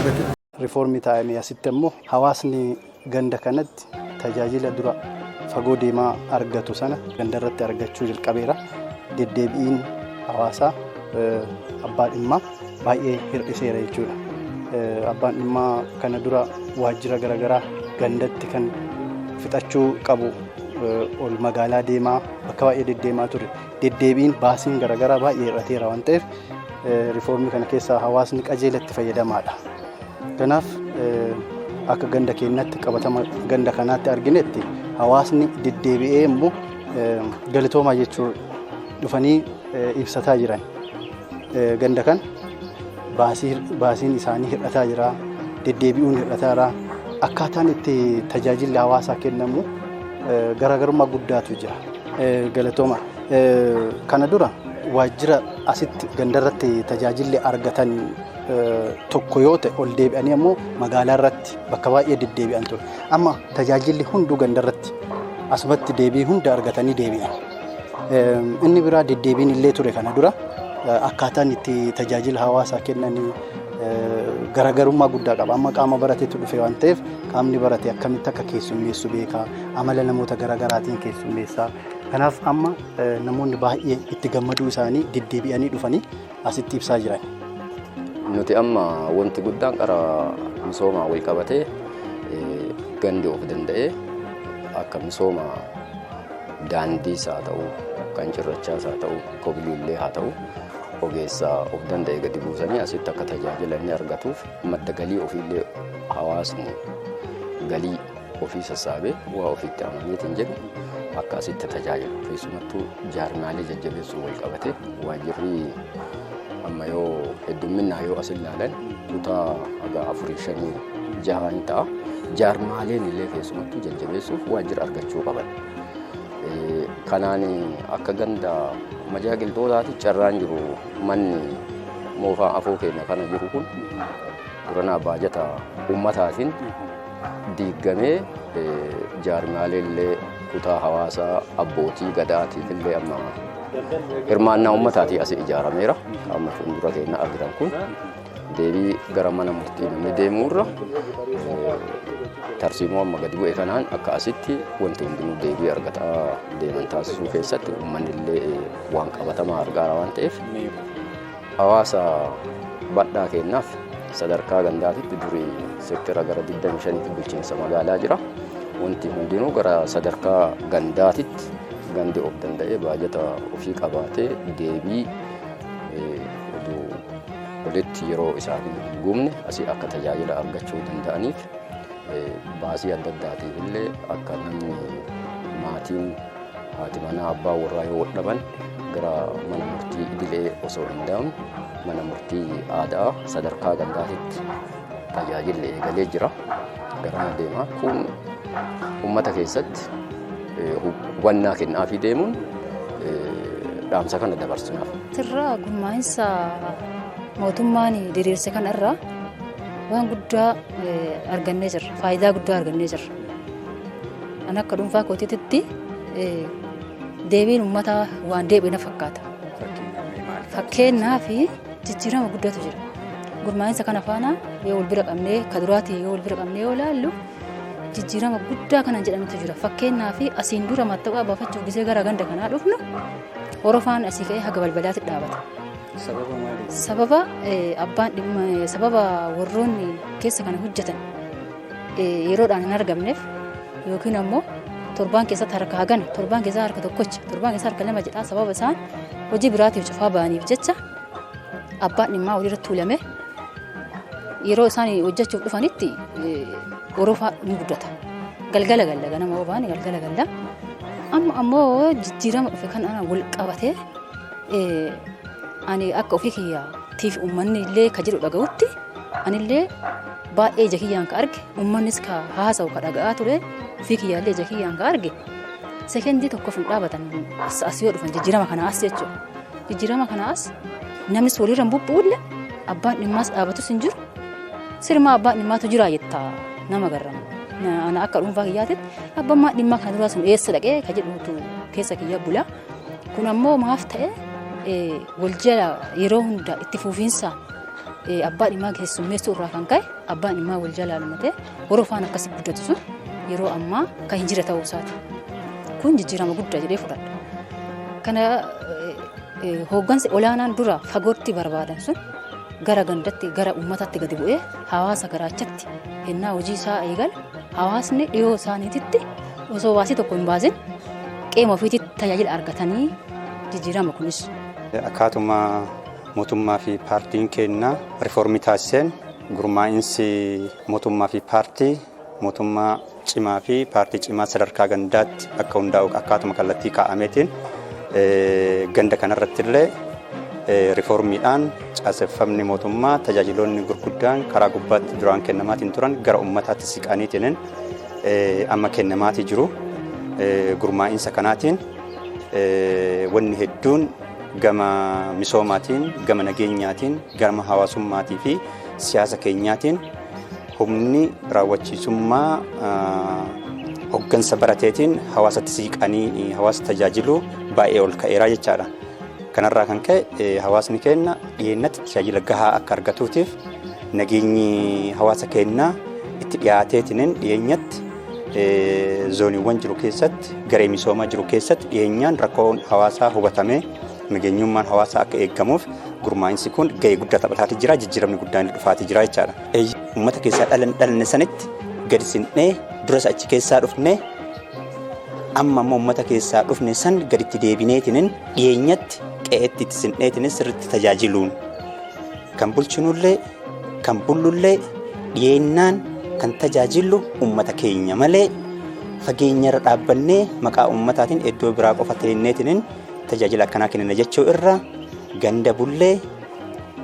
Riifoormii taa'anii asitti immoo hawaasni ganda kanatti tajaajila dura fagoo deemaa argatu sana gandarratti argachuu jalqabeera. Deddeebiin hawaasaa abbaa dhimmaa baay'ee hir'iseera jechuudha. Abbaan dhimmaa kana dura waajjira garaagaraa gandatti kan fixachuu qabu ol magaalaa deemaa bakka baay'ee deddeemaa ture. Deddeebiin baasiin garaagaraa baay'ee hir'ateera waan ta'eef riifoormii kana keessaa hawaasni qajeelatti fayyadamaadha. Kanaaf akka ganda keenyatti qabatama ganda kanaatti arginetti hawaasni deddeebi'ee immoo galatoomaa jechuun dhufanii ibsataa jiran. Ganda kan baasiin isaanii hir'ataa jira, deddeebi'uun hir'ataa jira. Akkaataan itti tajaajilli hawaasaa kennamu garaagarummaa guddaatu jira. Galatooma. Kana dura waajjira asitti gandarratti tajaajilli argatan tokko yoo ta'e ol deebi'anii ammoo magaalaa irratti bakka baay'ee deddeebi'an ture. Amma tajaajilli hunduu gandarratti asumatti deebii hunda argatanii deebi'an. Inni biraa deddeebiin illee ture kana dura akkaataan itti tajaajila hawaasaa kennanii garaagarummaa guddaa qaba. Amma qaama barateetu dhufe waan ta'eef qaamni barate akkamitti akka keessummeessu beekaa, amala namoota garaagaraatiin keessummeessaa. Kanaaf amma namoonni baay'ee itti gammaduu isaanii deddeebi'anii dhufanii asitti ibsaa jiran. Nuti amma wanti guddaan qara misoomaa wal qabatee gandi of danda'ee akka misooma daandiis haa ta'u, kan cirrachaas haa ta'u, kobiliillee haa ta'u, ogeessaa of danda'e gadi buusanii asitti akka tajaajila inni argatuuf madda galii ofiillee hawaasni galii ofii sassaabee waa ofiitti amaniitiin jedhu akka asitti tajaajilu. Keessumattuu jaarmaalee jajjabeessuu wal qabatee waajjirri amma yoo heddumminaa yoo as ilaalan kutaa haga 4-5-6 ta'a. Jaarmaaleen illee keessumattuu jajjabeessuuf waajjira argachuu qaban. Kanaan akka ganda majaajiltootaatti carraan jiru manni moofaa afoo keenya kana jiru kun duranaa baajata ummataatiin diigamee jaarmaalee illee kutaa hawaasaa abbootii gadaatiif illee amma hirmaannaa ummataatii asii ijaarameera. Amma fuuldura keenya argitan kun deebii gara mana murtii namni deemuurra tarsiimoo amma gadi bu'e kanaan akka asitti wanti hundinuu deebii argataa deeman taasisuu keessatti uummanni illee waan qabatamaa argaara waan ta'eef hawaasa badhaa kennaaf sadarkaa gandaatitti durii seektara gara 25 bulchiinsa magaalaa jira. Wanti hundinuu gara sadarkaa gandaatitti gandi of danda'ee baajata ofii qabaatee deebii walitti yeroo isaanii gumne asii akka tajaajila argachuu danda'aniif baasii adda addaatiif illee akka namni maatiin haati manaa abbaa warraa yoo dhaban gara mana murtii idilee osoo hin deemne mana murtii aadaa sadarkaa gandaatitti tajaajilli eegalee jira. Gara deemaa kun uummata keessatti hubannaa kennaafii deemuun dhaamsa kana dabarsuudhaaf. Sirraa gurmaa'insa mootummaan diriirse kanarraa waan guddaa argannee jirra. Faayidaa guddaa argannee jirra. Ani akka dhuunfaa kootiitti deebiin uummataa waan deebi'e na fakkaata. Fakkeenyaaf jijjiirama guddaatu jira. Gurmaa'insa kana faana yoo wal bira qabnee kaduraatii yoo wal bira qabnee yoo ilaallu jijjiirama guddaa kanan jedhamutu jira. Fakkeenyaaf asiin dura mattaqaa baafachuuf gisee gara ganda kanaa dhufnu horofaan asii ka'ee haga balbalaatti dhaabata. Sababa abbaan dhimma sababa warroonni keessa kana hojjetan yeroodhaan hin argamneef yookiin ammoo torbaan keessatti harka hagan torbaan keessaa harka tokkocha torbaan keessaa harka lama jedhaa sababa isaan hojii biraatiif cufaa ba'aniif jecha abbaan dhimmaa walirratti tuulame yeroo isaan hojjechuuf dhufanitti horofaa ni guddata. Galgala galla ganama oobaan galgala galla amma ammoo jijjiirama dhufe kan ana wal qabatee ani akka ofii kiyyaatiif uummanni illee ka jedhu dhaga'utti anillee baay'ee ija kiyyaan ka arge uummannis ka haasa'u ka dhaga'aa ture ofii kiyyaallee ija kiyyaan ka arge sekendii tokkoof hin dhaabatan as yoo dhufan jijjiirama kana as jechuudha. Jijjiirama kana as namnis walirra hin bubbu'ulle abbaan dhimmaas dhaabatus hin jiru sirma abbaan dhimmaatu jira jettaa nama garrama. Ana akka dhuunfaa kiyyaatitti abbaan dhimmaa kana duraa sun eessa dhaqee ka jedhutu keessa kiyya bula. Kun ammoo maaf ta'e wal jala yeroo hunda itti fufiinsa abbaan dhimmaa keessummeessuu irraa kan ka'e abbaan dhimmaa wal jalaa lamatee warra faana akkasii guddatu sun yeroo ammaa kan hin jire ta'uu isaati. Kun jijjiirama guddaa jedhee fudhadha. Kana hooggansi olaanaan dura fagootti barbaadan sun gara gandatti gara uummataatti gadi bu'ee hawaasa garaachatti hennaa hojii isaa eegale hawaasni dhiyoo isaaniititti osoo baasii tokko hin baasin qeema ofiititti tajaajila argatanii jijjiirama kunis. Akkaatuma mootummaa fi paartiin kennaa riiformii taasiseen gurmaa'insi mootummaa fi paartii mootummaa cimaa fi paartii cimaa sadarkaa gandaatti akka hundaa'u akkaatuma kallattii kaa'ameetiin ganda kanarratti illee riiformiidhaan caaseffamni mootummaa tajaajiloonni gurguddaan karaa gubbaatti duraan kennamaatiin turan gara uummataatti siqaniitiin amma kennamaatii jiru. Gurmaa'insa kanaatiin wanni hedduun gama misoomaatiin, gama nageenyaatiin, gama hawaasummaatii fi siyaasa keenyaatiin humni raawwachiisummaa hoggansa barateetiin hawaasatti siqanii hawaasa tajaajiluu baay'ee ol ka'eeraa jechaadha. Kanarraa kan ka'e hawaasni keenya dhiyeennatti tajaajila gahaa akka argatuutiif nageenyi hawaasa keenyaa itti dhiyaateetiin dhiyeenyatti zooniiwwan jiru keessatti garee misoomaa jiru keessatti dhiyeenyaan rakkoon hawaasaa hubatamee nageenyummaan hawaasaa akka eegamuuf gurmaa'insi kun gahee guddaa taphataatii jira. Jijjiiramni guddaan dhufaatii jira jechaadha. Uummata keessaa dhalanne sanitti gadi sinnee duras achi keessaa dhufnee amma immoo uummata keessaa dhufne san gaditti deebineetiin dhiyeenyatti qe'eetti itti sinneetiin sirriitti tajaajiluun kan bulchinullee kan bullullee dhiyeennaan kan tajaajilu uummata keenya malee fageenyarra dhaabbannee maqaa uummataatiin iddoo biraa qofa teenneetiin tajaajila akkanaa kenna jechuu irra ganda bullee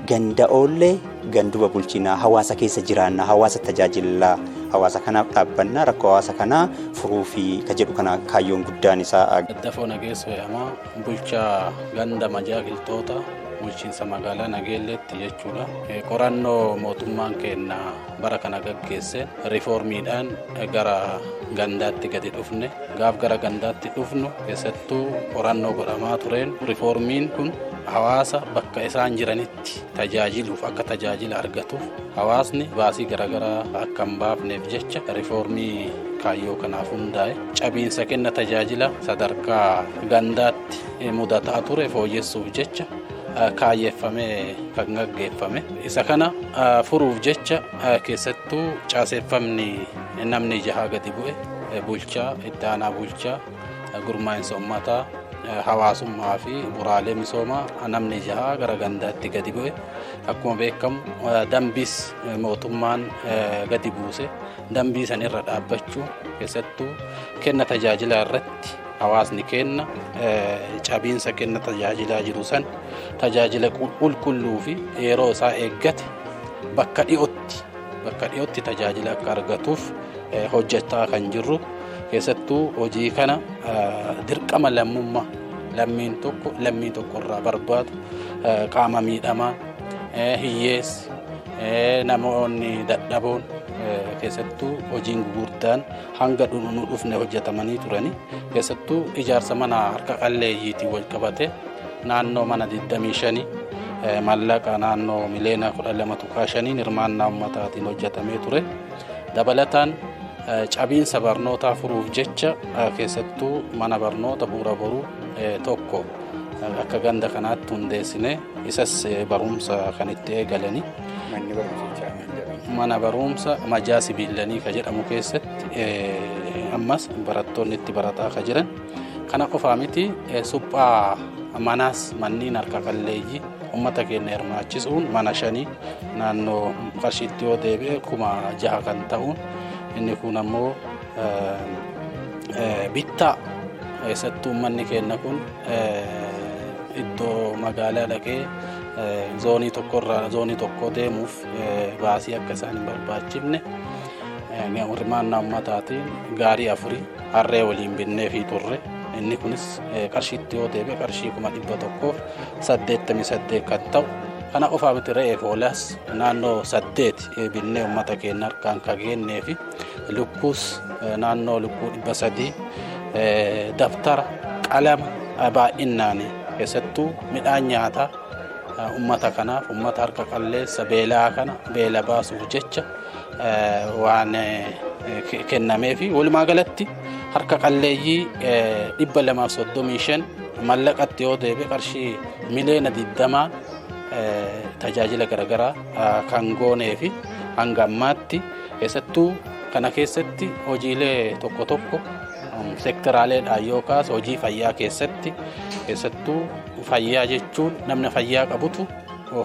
ganda oollee ganduba bulchinaa hawaasa keessa jiraannaa hawaasa tajaajilaa hawaasa kanaaf dhaabbannaa rakkoo hawaasa kanaa furuu fi ka jedhu kana kaayyoon guddaan isaa. Daddafoo Nageessoo jedhama bulchaa ganda majaajiltoota bulchiinsa magaalaa Nageelleetti jechuudha. Qorannoo mootummaan keenya bara kana gaggeesse riiformiidhaan gara gandaatti gadi dhufne gaaf gara gandaatti dhufnu keessattuu qorannoo godhamaa tureen riiformiin kun hawaasa bakka isaan jiranitti tajaajiluuf akka tajaajila argatuuf hawaasni baasii garaagaraa akka hin baafneef jecha riiformii kaayyoo kanaaf hundaa'e cabiinsa kenna tajaajila sadarkaa gandaatti mudataa ture fooyyessuuf jecha kaayyeeffamee kan gaggeeffame isa kana furuuf jecha keessattuu caaseeffamni namni jahaa gadi bu'e bulchaa itti aanaa bulchaa gurmaa'insa uummataa hawaasummaa fi buraalee misoomaa namni jahaa gara gandaatti gadi bu'e akkuma beekamu dambiis mootummaan gadi buuse dambii san irra dhaabbachuu keessattuu kenna tajaajilaa irratti hawaasni kenna cabiinsa kenna tajaajilaa jiru san tajaajila qulqulluu fi yeroo isaa eeggate bakka dhiyootti tajaajila akka argatuuf hojjechaa kan jirru keessattuu hojii kana dirqama lammummaa lammiin tokko irraa barbaadu qaama miidhamaa hiyyeessi namoonni dadhaboon keessattuu hojiin gurguddaan hanga nu dhufne hojjetamanii turani keessattuu ijaarsa mana harka qalleeyyiitiin wal qabate naannoo mana 25 mallaqa naannoo miliyoona 12.5 hirmaannaa uummataatiin hojjetamee ture dabalataan cabiinsa barnootaa furuuf jecha keessattuu mana barnoota bu'uura boruu tokko akka ganda kanaatti hundeessine isas barumsa kan itti eegalani mana barumsa majaa sibiilanii ka jedhamu keessatti ammas barattoonni itti barataa ka jiran kana qofaa miti suphaa manaas manniin harka qalleeyyii uummata keenya hirmaachisuun mana 5 naannoo qarshiitti yoo deebi'e 6,000 kan ta'uun inni kun ammoo bittaa keessattuu uummanni keenya kun iddoo magaalaa dhaqee zoonii tokkorraa zoonii tokko deemuuf baasii akka isaan hin barbaachifne hirmaannaa uummataatiin gaarii 4 harree waliin binnee fi turre inni kunis qarshiitti yoo deebi'e qarshii 188 kan ta'u kana qofaa miti re'ee foolaas naannoo 8 binnee uummata keenya harkaan kageennee fi lukkuus naannoo lukkuu 300 daftara qalama baay'inaan keessattuu midhaan nyaataa ummata kanaaf ummata harka qalleessa beelaa kana beela baasuuf jecha waan kennamee fi walumaa galatti harka qalleeyyii 235 mallaqatti yoo deebi'e qarshii miliyoona 20 tajaajila garaagaraa kan goonee fi hanga ammaatti keessattuu kana keessatti hojiilee tokko tokko sektiraaleedhaan yookaas hojii fayyaa keessattuu fayyaa jechuun namni fayyaa qabutu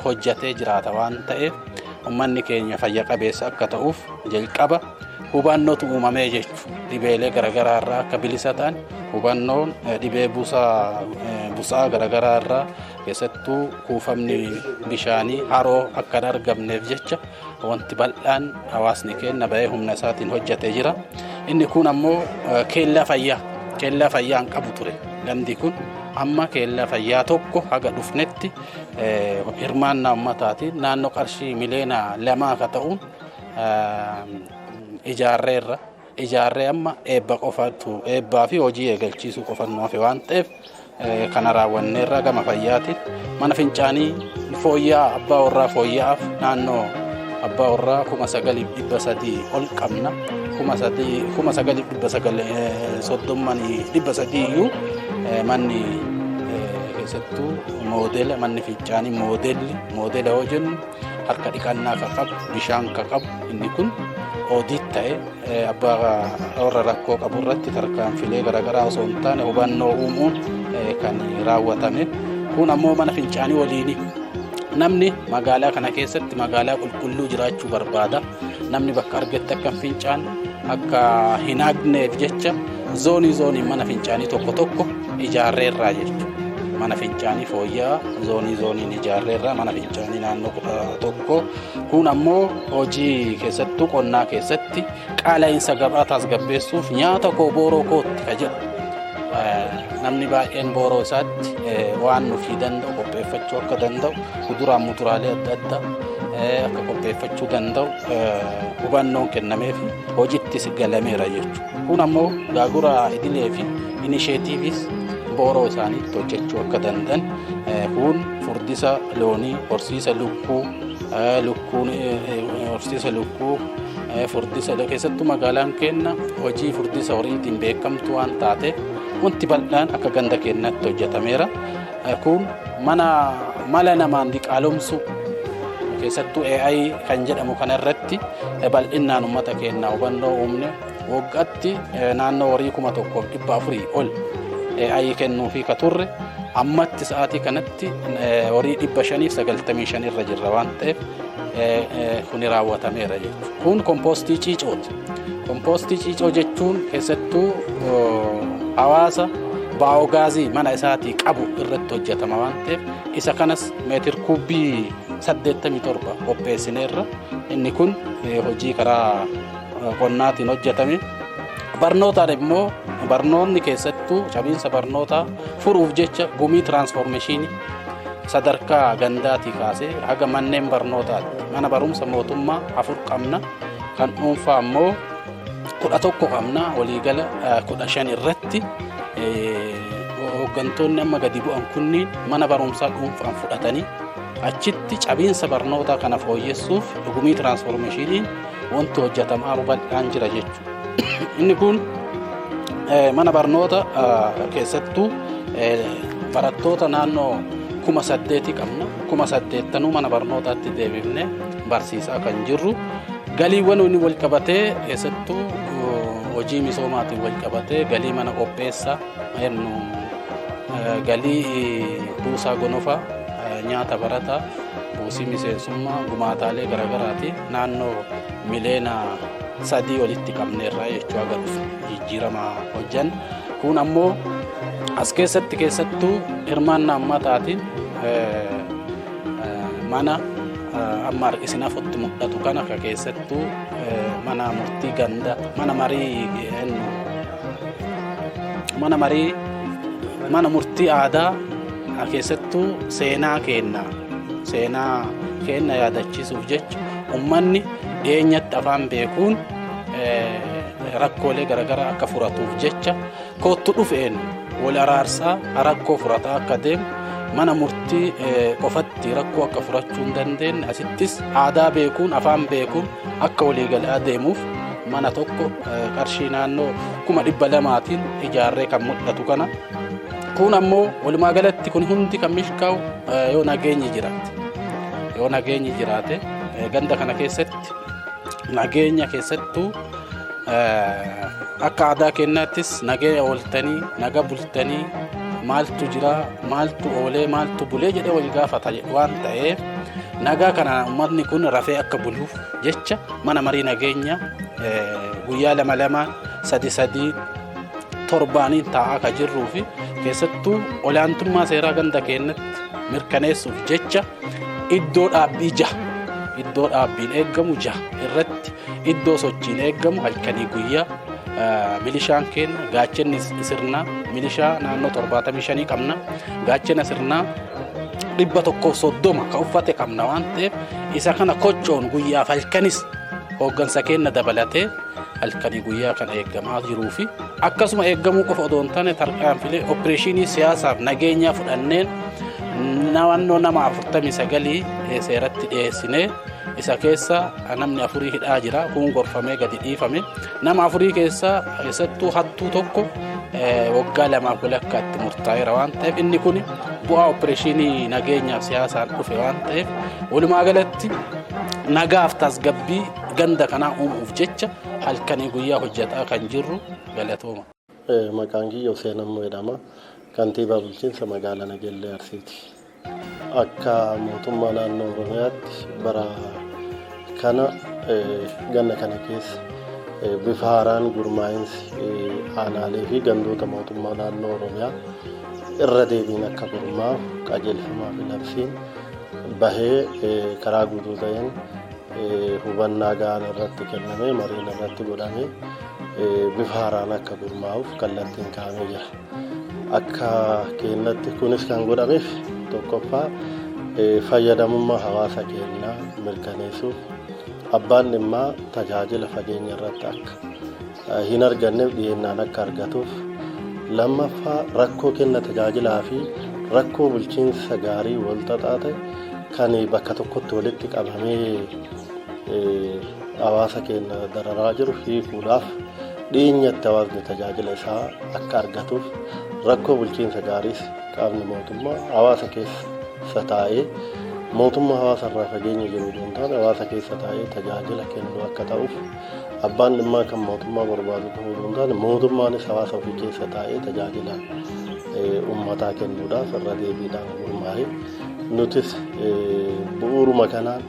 hojjatee jiraata waan ta'eef ummanni keenya fayya qabeessa akka ta'uuf jalqaba hubannootu uumamee jechuudha. Dhibeelee garaagaraa irraa akka bilisa ta'an hubannoon dhibee busaa garaagaraa irraa keessattuu kuufamni bishaanii haroo akka hin argamneef jecha wanti bal'aan hawaasni keenya bahee humna isaatiin hojjatee jira. Inni kun ammoo keellaa fayyaa hin qabu ture. Gandi kun amma keellaa fayyaa tokko haga dhufnetti hirmaannaa ummataatiin naannoo qarshii miliyoona 2 akka ta'uun ijaarree amma eebbaa fi hojii eegalchiisuu qofan nuuf waan ta'eef kana raawwanneerra gama fayyaatiin mana fincaanii fooyya'aa abbaa warraa fooyya'aaf naannoo abbaa warraa 9,300 ol qabna. 9,930 iyyuu manni keessattuu manni fincaanii moodela yoo jennu harka dhiqannaa ka qabu bishaan ka qabu inni kun oodiit ta'e abbaa warra rakkoo qabu irratti tarkaanfilee garaagaraa osoo hin taane hubannoo uumuun kan raawwatame kun ammoo mana fincaanii waliini. Namni magaalaa kana keessatti magaalaa qulqulluu jiraachuu barbaada. Namni bakka argetti akka fincaan akka hin hagneef jecha zoonii mana fincaanii tokko ijaarreerraa jechuudha. Mana fincaanii fooyya'aa zooniin ijaarreerraa mana fincaanii naannoo tokko kun ammoo hojii keessattuu qonnaa keessatti qaala'insa gabaa tasgabbeessuuf nyaata koo booroo kootti ka jedhu namni baay'een booroo isaatti waan nuufii danda'u qopheeffachuu akka danda'u kuduraan muduraalee adda addaa akka qopheeffachuu danda'u hubannoon kennameef hojiittis galameera jechuudha. Kun ammoo gaagura idilee fi inisheetiivis booroo isaaniitti hojjechuu akka danda'an kun furdisa loonii horsiisa lukkuu furdisa keessattuu magaalaan keenya hojii furdisa horiitiin beekamtu waan taate wanti bal'aan akka ganda keenyatti hojjetameera. Kun mala namaan diqaalomsuu keessattuu AI kan jedhamu kanarratti bal'inaan uummata keenyaa hubannoo uumne waggaatti naannoo horii 1,400 ol AI kennuu fi katurre ammatti sa'aatii kanatti horii 595 irra jirra waan ta'eef kun raawwatameera jechuudha. Kun kompoostii ciicooti. Kompoostii ciicoo jechuun keessattuu hawaasa baa'oogaazii mana isaatii qabu irratti hojjetama waan ta'eef isa kanas meetir kuubii 87 qopheessineerra. Inni kun hojii karaa qonnaatiin hojjetame. Barnootaan immoo barnoonni keessattuu cabiinsa barnootaa furuuf jecha gumii tiraansfoormeeshinii sadarkaa gandaatii kaasee haga manneen barnootaatti mana barumsa mootummaa 4 qabna. Kan dhuunfaa ammoo 11 qabna. Waliigala 15 irratti hooggantoonni amma gadi bu'an kunniin mana barumsaa dhuunfaan fudhatanii achitti cabiinsa barnootaa kana fooyyessuuf gumii tiraansfoormeeshiniin wanti hojjetamaa bal'aan jira jechuudha. Inni kun mana barnoota keessattuu barattoota naannoo 8,000 qabna. 8,000 mana barnootaatti deebifnee barsiisaa kan jirru. Galiiwwan inni wal qabatee keessattuu hojii misoomaatiin wal qabatee galii mana qopheessaa galii buusaa gonofaa nyaata barataa buusii miseensummaa gumaataalee garaagaraatiin naannoo miliyoona 3 walitti qabneerraa jechuudha agarsiisu jijjiirama hojjan. Kun ammoo as keessattuu hirmaannaa ummataatiin mana amma harkisinaaf itti mul'atu kana keessattuu mana murtii ganda mana murtii aadaa keessattuu seenaa keenya yaadachiisuuf jecha ummanni dhiyeenyatti afaan beekuun rakkoolee garaagaraa akka furatuuf jecha kootu dhufeen wal araarsaa rakkoo furataa akka deemu mana murtii qofatti rakkoo akka furachuu hin dandeenye asittis aadaa beekuun afaan beekuun akka waliigalee adeemuuf mana tokko qarshii naannoo 200,000tiin ijaarree kan mul'atu kana. Kun ammoo walumaa galatti kun hundi kan milkaa'u yoo nageenyi jiraate. Yoo nageenyi jiraate ganda kana keessatti nageenya keessattuu akka aadaa kennaattis nageenya ooltanii naga bultanii maaltu jira maaltu oolee maaltu bulee jedhee wal gaafata waan ta'eef nagaa kana uummatni kun rafee akka buluuf jecha mana marii nageenya guyyaa 2-2 torbaaniin taa'aa akka jirruu fi keessattuu olaantummaa seeraa ganda keenyatti mirkaneessuuf jecha iddoo dhaabbiin eeggamu 6 irratti iddoo sochiin eeggamu halkanii guyyaa milishaan keenya gaachanni sirnaa milishaa naannoo 75 qabna gaachana sirnaa 130 ka uffate qabna waan ta'eef isa kana kochoon guyyaa halkanis hooggansa keenya dabalatee halkanii guyyaa kana eeggamaa jiruu fi akkasuma eeggamuu qofa odoo hin taane tarkaanfilee opereeshinii siyaasaaf nageenyaa fudhanneen naannoo nama 49 seeratti dhiyeessinee isa keessa namni 4 hidhaa jira kun gorfamee gadi dhiifame nama 4 keessattuu hattuu tokko waggaa 2 walakkaatti murtaa'eera waan ta'eef inni kun bu'aa opereeshinii nageenyaaf siyaasaan dhufe waan ta'eef walumaa galatti nagaaf tasgabbii ganda kanaa uumuuf jecha halkanii guyyaa hojjetaa kan jirru galatooma. Maqaan kiyya Hussein Ammoo jedhama. Kantiibaa bulchiinsa magaalaa Nageellee Arsiiti. Akka mootummaa naannoo Oromiyaatti bara kana ganna kana keessa bifa haaraan gurmaa'insi aanaalee fi gandoota mootummaa naannoo Oromiyaa irra deebiin akka gurmaa'u qajeelfamaa fi labsiin bahee karaa guutuu ta'een hubannaa ga'aan irratti kennamee mariin irratti godhamee bifa haaraan akka gurmaa'uuf kallattiin kaa'amee jira. Akka keenyatti kunis kan godhameef tokkoffaa fayyadamummaa hawaasa keenyaa mirkaneessuuf abbaan dhimmaa tajaajila fageenya irratti akka hin arganneef dhiyeennaan akka argatuuf lammaffaa rakkoo kenna tajaajilaa fi rakkoo bulchiinsa gaarii wal xaxaate kan bakka tokkotti walitti qabamee hawaasa keenya dararaa jiru hiikuudhaaf dhiyeenyatti hawaasni tajaajila isaa akka argatuuf rakkoo bulchiinsa gaariis qaamni mootummaa hawaasa keessa taa'ee mootummaa hawaasa irraa fageenya jiru hin taane hawaasa keessa taa'ee tajaajila kennu akka ta'uuf abbaan dhimmaa kan mootummaa barbaadu ta'uu hin taane mootummaanis hawaasa ofii keessa taa'ee tajaajila uummataa kennuudhaaf irra deebiidhaan gurmaa'ee nutis bu'uuruma kanaan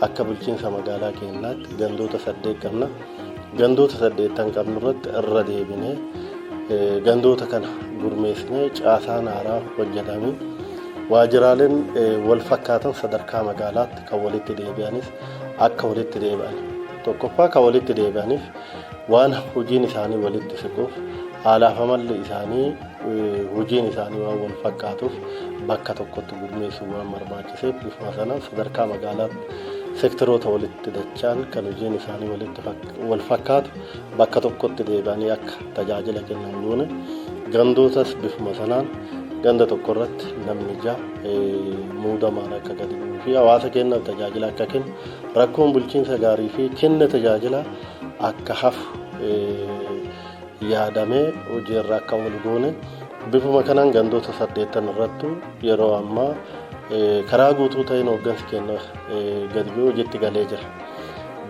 akka bulchiinsa magaalaa keenyaatti gandoota 8 qabna. Gandoota 8 qabnu irratti irra deebinee gandoota kana gurmeessinee caasaan haaraa hojjetamee waajjiraaleen wal fakkaatan sadarkaa magaalaatti kan walitti deebi'anis akka walitti deebi'an tokkoffaa kan walitti deebi'aniif waan hojiin isaanii walitti siquuf haalaaf amalli isaanii hojiin isaanii waan wal fakkaatuuf bakka tokkotti gurmeessuu waan barbaachiseef bifuma sanaan sadarkaa magaalaatti sektoroota walitti dachaan kan hojiin isaanii wal fakkaatu bakka tokkotti deebi'anii akka tajaajila kennan goone gandootas bifuma sanaan ganda tokko irratti namni 6 muudamaan akka gadi bu'uu fi hawaasa keenyaaf tajaajila akka kennu rakkoon bulchiinsa gaarii fi kenna tajaajila akka hafu yaadamee hojiirra akka wal goone bifuma kanaan gandoota 8 irratti yeroo ammaa karaa guutuu ta'een hooggansi keenya gadi bu'ee hojiitti galee jira.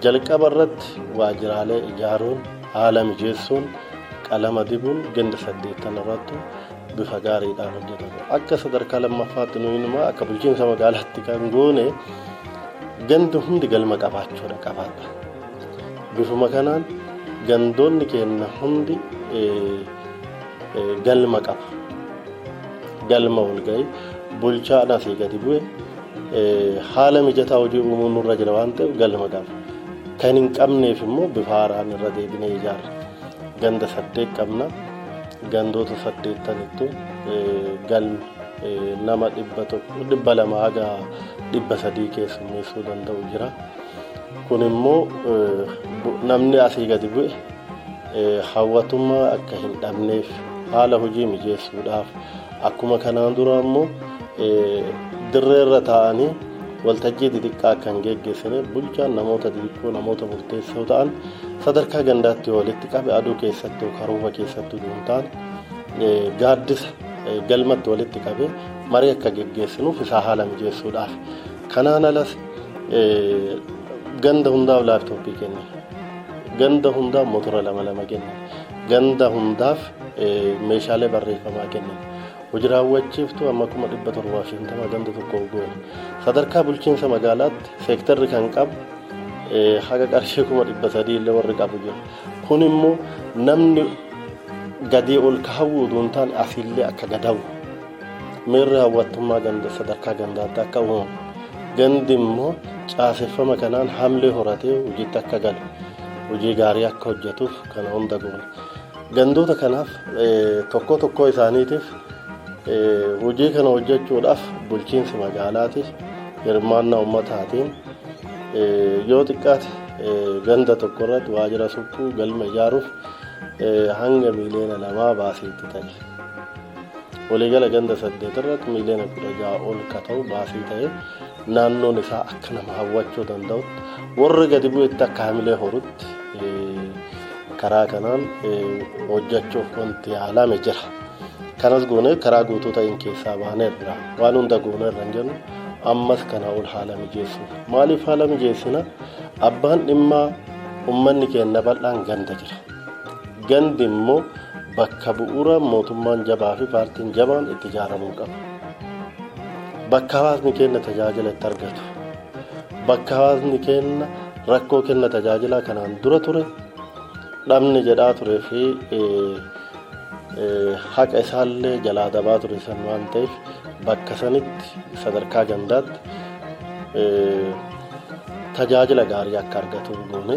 Jalqaba irratti waajjiraalee ijaaruun haala mijeessuun qalama dibuun ganda 8 irratti bifa gaariidhaan hojjetame. Akka sadarkaa lammaffaatti nuyi akka bulchiinsa magaalaatti kan goone gandi hundi galma qabaachuudha qabaadha. Bifuma kanaan gandoonni keenya hundi galma qaba. Galma walga'ii bulchaan asii gadi bu'e haala mijataa hojii uumuun nurra jira waan ta'eef galma qaba. Kan hin qabneef immoo bifa haaraan irra deebinee ijaarra. Ganda 8 qabna. Gandoota 8 galmi nama 200 haga 300 keessummeessuu danda'u jira. Kun immoo namni asii gadi bu'e hawwatummaa akka hin dhabneef haala hojii mijeessuudhaaf akkuma kanaan dura immoo dirreerra taa'anii waltajjii xixiqqaa kan geggeessine bulchaan namoota xixiqqoo namoota murteessoo ta'an sadarkaa gandaatti walitti qabe aduu keessatti karuufa keessatti dhuuntaan gaaddisa galmatti walitti qabe marii akka geggeessinuuf isaa haala mijeessuudhaaf kanaan alas ganda hundaaf laaptooppii kenne ganda hundaaf motora lama kenne ganda hundaaf meeshaalee barreeffamaa kenne hojii raawwachiiftu amma 750 ganda tokko goone sadarkaa bulchiinsa magaalaatti seektarri kan qabu haga qarshii 300 illee warri qabu jira kun immoo namni gadii ol kaawuu duuntaan afillee akka gadawu meerri hawwattummaa ganda sadarkaa gandaatti akka uumamu gandi immoo caaseffama kanaan hamlee horatee hojiitti akka galu hojii gaarii akka hojjetuuf kana hunda goone gandoota kanaaf tokko isaaniitiif hojii kana hojjechuudhaaf bulchiinsi magaalaatiif hirmaannaa ummataatiin yoo xiqqaate ganda tokko irratti waajjira suphuu galma ijaaruuf hanga miliyoona 2 baasiitti ta'e waliigala ganda 8 irratti miliyoona 16 ol ka ta'u baasii ta'e naannoon isaa akka nama hawwachuu danda'utti warri gadi bu'etti akka hamilee horutti karaa kanaan hojjechuuf wanti yaalame jira. Kanas goone karaa guutuu ta'in keessaa baaneerra waan hunda gooneerra hin jennu ammas kana ol haala mijeessuuf maaliif haala mijeessina abbaan dhimmaa ummanni keenya bal'aan ganda jira gandi immoo bakka bu'uura mootummaan jabaa fi paartiin jabaan itti ijaaramuu qaba bakka hawaasni keenya tajaajila itti argatu bakka hawaasni keenya rakkoo keenya tajaajila kanaan dura ture dhabni jedhaa ture fi haqa isaallee jalaa dabaa ture san waan ta'eef bakka sanitti sadarkaa gandaatti tajaajila gaarii akka argatu goone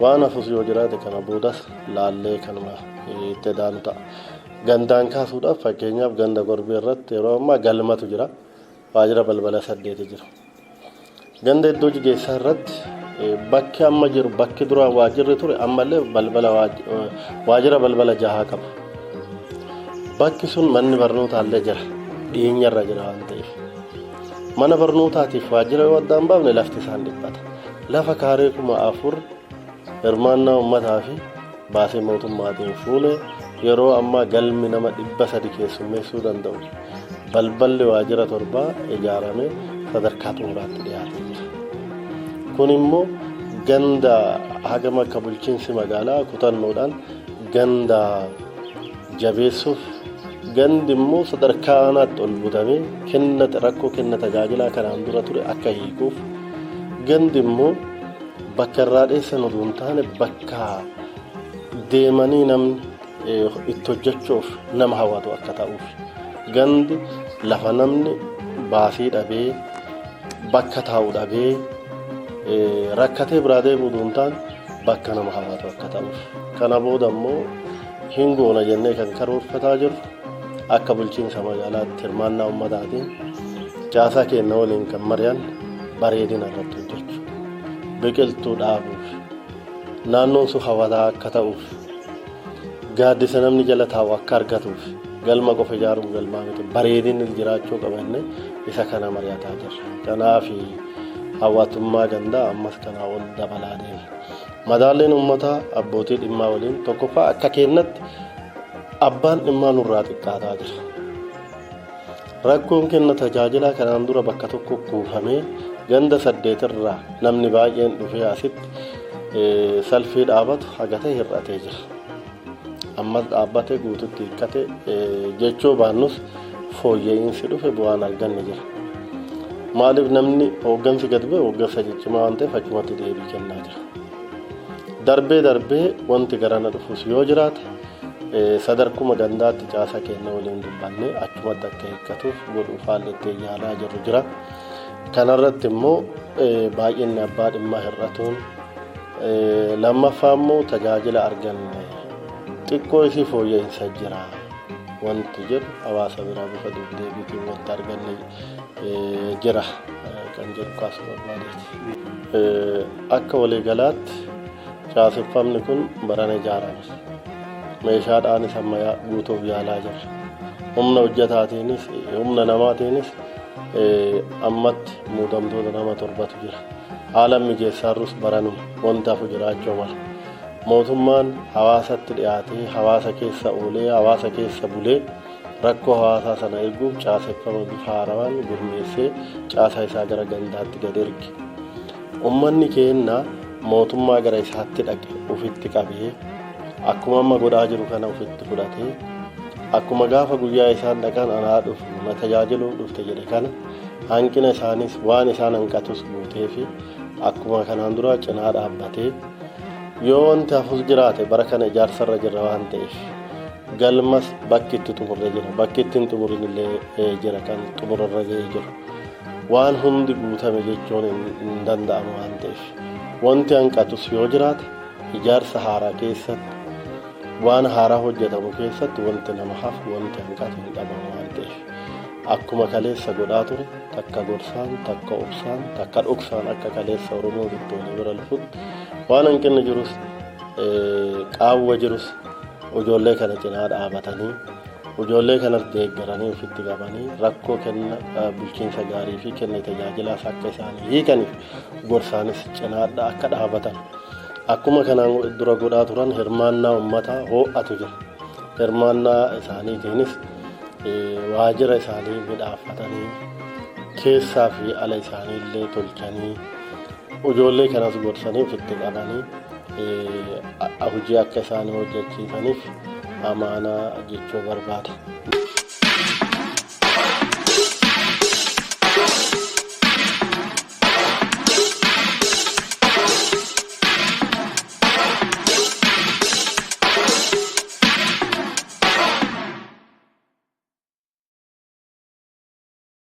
waan hafus yoo jiraate kana boodas laallee kanuma itti daanu ta'a. Gandaan kaasuudhaaf fakkeenyaaf ganda gorbee irratti yeroo ammaa galmatu jira waajjira balbala 8 jira. Ganda iddoo jigeessaa irratti bakki amma jiru bakki dura waajjirri ture ammallee waajjira balbala 6 qaba. Bakki sun manni barnootaallee jira dhiyeenyarra jira waan ta'eef mana barnootaatiif waajjira yoo addaan baafne lafti isaan dhiphata lafa kaaree 4,000 hirmaannaa uummataa fi baasii mootummaatiin fuune yeroo ammaa galmi nama 300 keessummeessuu danda'u balballi waajjira 7 ijaaramee sadarkaa xumuraatti dhiyaatee jira kun immoo ganda hagam akka bulchiinsi magaalaa kutannoodhaan ganda jabeessuuf gandi immoo sadarkaa aanaatti ol butamee rakkoo kenna tajaajilaa kanaan dura ture akka hiikuuf gandi immoo bakka irraa dheessan utuu hin taane bakka deemanii namni itti hojjechuuf nama hawwatu akka ta'uuf gandi lafa namni baasii dhabee bakka taa'u dhabee rakkatee biraa deemuu utuu hin taane bakka nama hawwatu akka ta'uuf kana booda immoo hin goona jennee kan karoorfataa jirru akka bulchiinsa magaalaatti hirmaannaa ummataatiin caasaa keenya waliin kan mari'an bareedina irratti hojjechuu biqiltuu dhaabuuf naannoon sun hawwataa akka ta'uuf gaaddisa namni jala taa'u akka argatuuf galma qofa ijaaruuf galmaa miti bareedinni jiraachuu qabanne isa kana mari'ataa jirra kanaaf hawwatummaa gandaa ammas kanaa ol dabalaa deema madaalleen uummataa abbootii dhimmaa waliin tokkoffaa akka kennatti abbaan dhimmaa nurraa xiqqaataa jira rakkoon kenna tajaajilaa kanaan dura bakka tokko kuufamee ganda 8 irraa namni baay'een dhufee asitti salfii dhaabatu hagatee hir'atee jira ammas dhaabbatee guututti hiikkate jechuu baannus fooyya'insi dhufe bu'aan arganne jira maaliif namni hooggansi gad bu'e hooggansa ciccimaa waan ta'eef achumatti deebii kennaa jira darbee wanti garana dhufus yoo jiraate sadarkuma gandaatti caasaa keenya waliin dubbanne achumatti akka hiikkatuuf godhuuf haalli itti yaalaa jirru jira kanarratti immoo baay'inni abbaa dhimmaa hir'atuun lammaffaa immoo tajaajila arganne xiqqoo isii fooyya'insa jira wanti jedhu hawaasa biraa bifa deebiitiin wanti arganne jira kan jedhu kaasuu barbaadeeti. Akka waliigalaatti caaseffamni kun barana ijaarame meeshaadhaanis ammayyaa guutuuf yaalaa jira humna hojjetaatiinis humna namaatiinis ammatti muudamtoota nama 7tu jira. Haala mijeessaarrus baranuma wanti hafu jiraachuu mala. Mootummaan hawaasatti dhiyaatee hawaasa keessa oolee hawaasa keessa bulee rakkoo hawaasaa sana eeguuf caaseffama bifa haarawaan gurmeessee caasaa isaa gara gandaatti gad erge. Uummanni keenya mootummaa gara isaatti dhaqe ofitti qabee akkuma amma godhaa jiru kana ofitti fudhatee akkuma gaafa guyyaa isaan dhaqan anaa dhufu na tajaajiluu dhufte jedhe kana hanqina isaanis waan isaan hanqatus guutee fi akkuma kanaan dura cinaa dhaabbatee yoo wanti hafus jiraate bara kana ijaarsarra jirra waan ta'eef galmas bakki itti xumurre jira bakki itti hin xumurin illee jira kan xumurarra ga'ee jiru waan hundi guutame jechuun hin danda'amu waan ta'eef wanti hanqatus yoo jiraate ijaarsa haaraa keessatti waan haaraa hojjetamu keessatti wanti nama hafu wanti hanqatu hin qabamu waan ta'eef akkuma kaleessa godhaa ture takka gorsaan takka obsaan takka dhoksaan akka kaleessa Oromoo bittoonni bira lufutti waan hanqinni jirus qaawwa jirus ijoollee kana cinaa dhaabatanii ijoollee kanas deeggaranii ofitti qabanii rakkoo kenna bulchiinsa gaarii fi kenna tajaajilaas akka isaanii hiikaniif gorsaanis cinaadha akka dhaabatan akkuma kanaan dura godhaa turan hirmaannaa uummataa ho'atu jira. Hirmaannaa isaaniitiinis waajjira isaanii midhaafatanii keessaa fi ala isaanii illee tolchanii ijoollee kanas gorsanii ofitti qabanii hojii akka isaanii hojjechiisaniif amaanaa jechuu barbaada.